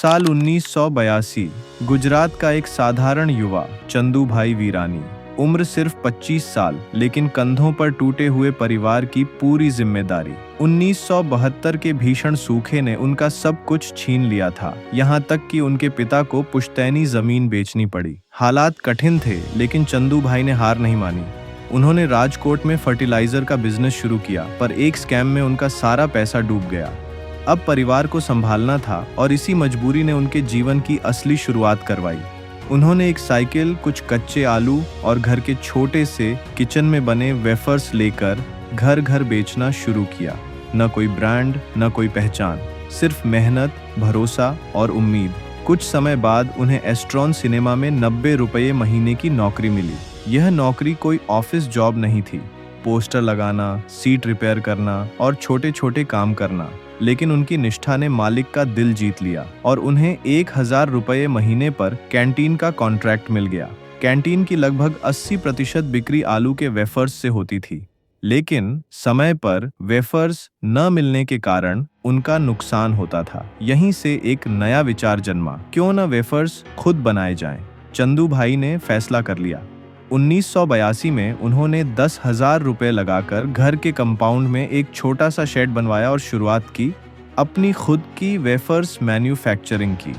साल 1982। गुजरात का एक साधारण युवा चंदूभाई वीरानी, उम्र सिर्फ 25 साल, लेकिन कंधों पर टूटे हुए परिवार की पूरी जिम्मेदारी। 1972 के भीषण सूखे ने उनका सब कुछ छीन लिया था, यहाँ तक कि उनके पिता को पुश्तैनी जमीन बेचनी पड़ी। हालात कठिन थे, लेकिन चंदूभाई ने हार नहीं मानी। उन्होंने राजकोट में फर्टिलाइजर का बिजनेस शुरू किया, पर एक स्कैम में उनका सारा पैसा डूब गया। अब परिवार को संभालना था और इसी मजबूरी ने उनके जीवन की असली शुरुआत करवाई। उन्होंने एक साइकिल, कुछ कच्चे आलू और घर के छोटे से किचन में बने वेफर्स लेकर घर घर बेचना शुरू किया। न कोई ब्रांड, न कोई पहचान, सिर्फ मेहनत, भरोसा और उम्मीद। कुछ समय बाद उन्हें एस्ट्रॉन सिनेमा में 90 रुपये महीने की नौकरी मिली। यह नौकरी कोई ऑफिस जॉब नहीं थी, पोस्टर लगाना, सीट रिपेयर करना और छोटे छोटे काम करना, लेकिन उनकी निष्ठा ने मालिक का दिल जीत लिया और उन्हें 1000 रुपये महीने पर कैंटीन का कॉन्ट्रैक्ट मिल गया। कैंटीन की लगभग 80% बिक्री आलू के वेफर्स से होती थी, लेकिन समय पर वेफर्स न मिलने के कारण उनका नुकसान होता था। यहीं से एक नया विचार जन्मा, क्यों न वेफर्स खुद बनाए जाएं। चंदू भाई ने फैसला कर लिया। 1982 में उन्होंने 10,000 रुपये लगाकर घर के कंपाउंड में एक छोटा सा शेड बनवाया और शुरुआत की अपनी खुद की वेफर्स मैन्युफैक्चरिंग की।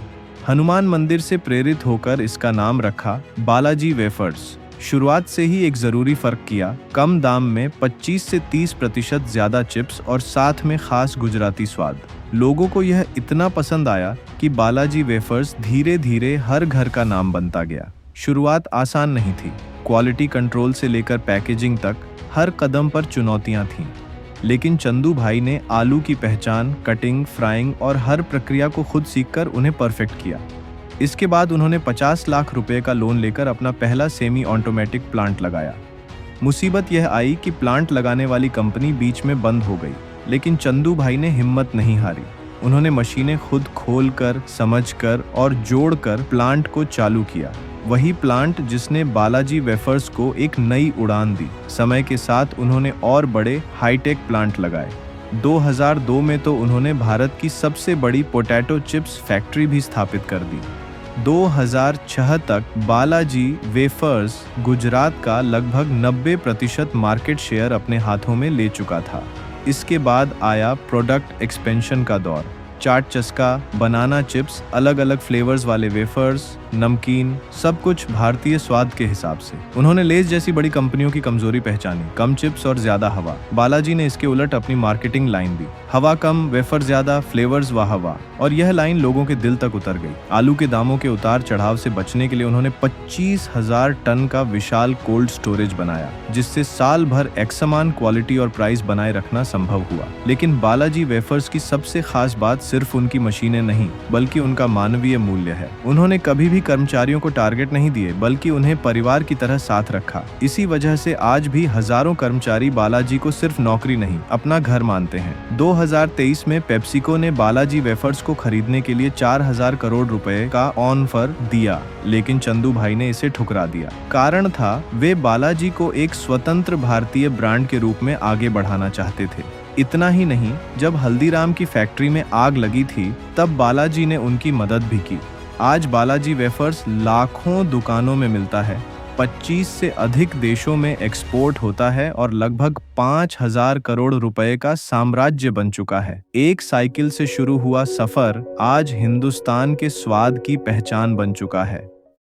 हनुमान मंदिर से प्रेरित होकर इसका नाम रखा बालाजी वेफर्स। शुरुआत से ही एक जरूरी फर्क किया, कम दाम में 25 से 30% ज्यादा चिप्स और साथ में खास गुजराती स्वाद। लोगों को यह इतना पसंद आया कि बालाजी वेफर्स धीरे धीरे हर घर का नाम बनता गया। शुरुआत आसान नहीं थी, क्वालिटी कंट्रोल से लेकर पैकेजिंग तक हर कदम पर चुनौतियां थीं। लेकिन चंदू भाई ने आलू की पहचान, कटिंग, फ्राइंग और हर प्रक्रिया को खुद सीखकर उन्हें परफेक्ट किया। इसके बाद उन्होंने 50 लाख रुपए का लोन लेकर अपना पहला सेमी ऑटोमेटिक प्लांट लगाया। मुसीबत यह आई कि प्लांट लगाने वाली कंपनी बीच में बंद हो गई, लेकिन चंदू भाई ने हिम्मत नहीं हारी। उन्होंने मशीनें खुद खोलकर, समझकर और जोड़कर प्लांट को चालू किया। वही प्लांट जिसने बालाजी वेफर्स को एक नई उड़ान दी। समय के साथ उन्होंने और बड़े हाईटेक प्लांट लगाए। 2002 में तो उन्होंने भारत की सबसे बड़ी पोटैटो चिप्स फैक्ट्री भी स्थापित कर दी। 2006 तक बालाजी वेफर्स गुजरात का लगभग 90% मार्केट शेयर अपने हाथों में ले चुका था। इसके बाद आया प्रोडक्ट एक्सपेंशन का दौर। चाट चस्का, बनाना चिप्स, अलग अलग फ्लेवर्स वाले वेफर्स, नमकीन, सब कुछ भारतीय स्वाद के हिसाब से। उन्होंने लेस जैसी बड़ी कंपनियों की कमजोरी पहचानी, कम चिप्स और ज्यादा हवा। बालाजी ने इसके उलट अपनी मार्केटिंग लाइन दी, हवा कम, वेफर ज्यादा, फ्लेवर्स वाह वाह, और यह लाइन लोगों के दिल तक उतर गई। आलू के दामों के उतार चढ़ाव से बचने के लिए उन्होंने 25,000 टन का विशाल कोल्ड स्टोरेज बनाया, जिससे साल भर एकसमान क्वालिटी और प्राइस बनाए रखना संभव हुआ। लेकिन बालाजी वेफर्स की सबसे खास बात सिर्फ उनकी मशीनें नहीं, बल्कि उनका मानवीय मूल्य है। उन्होंने कभी भी कर्मचारियों को टारगेट नहीं दिए, बल्कि उन्हें परिवार की तरह साथ रखा। इसी वजह से आज भी हजारों कर्मचारी बालाजी को सिर्फ नौकरी नहीं, अपना घर मानते हैं। 2023 में पेप्सिको ने बालाजी वेफर्स को खरीदने के लिए 4,000 करोड़ रुपए का ऑफर दिया, लेकिन चंदू भाई ने इसे ठुकरा दिया। कारण था, वे बालाजी को एक स्वतंत्र भारतीय ब्रांड के रूप में आगे बढ़ाना चाहते थे। इतना ही नहीं, जब हल्दीराम की फैक्ट्री में आग लगी थी, तब बालाजी ने उनकी मदद भी की। आज बालाजी वेफर्स लाखों दुकानों में मिलता है, 25 से अधिक देशों में एक्सपोर्ट होता है और लगभग 5,000 करोड़ रुपए का साम्राज्य बन चुका है। एक साइकिल से शुरू हुआ सफर आज हिंदुस्तान के स्वाद की पहचान बन चुका है।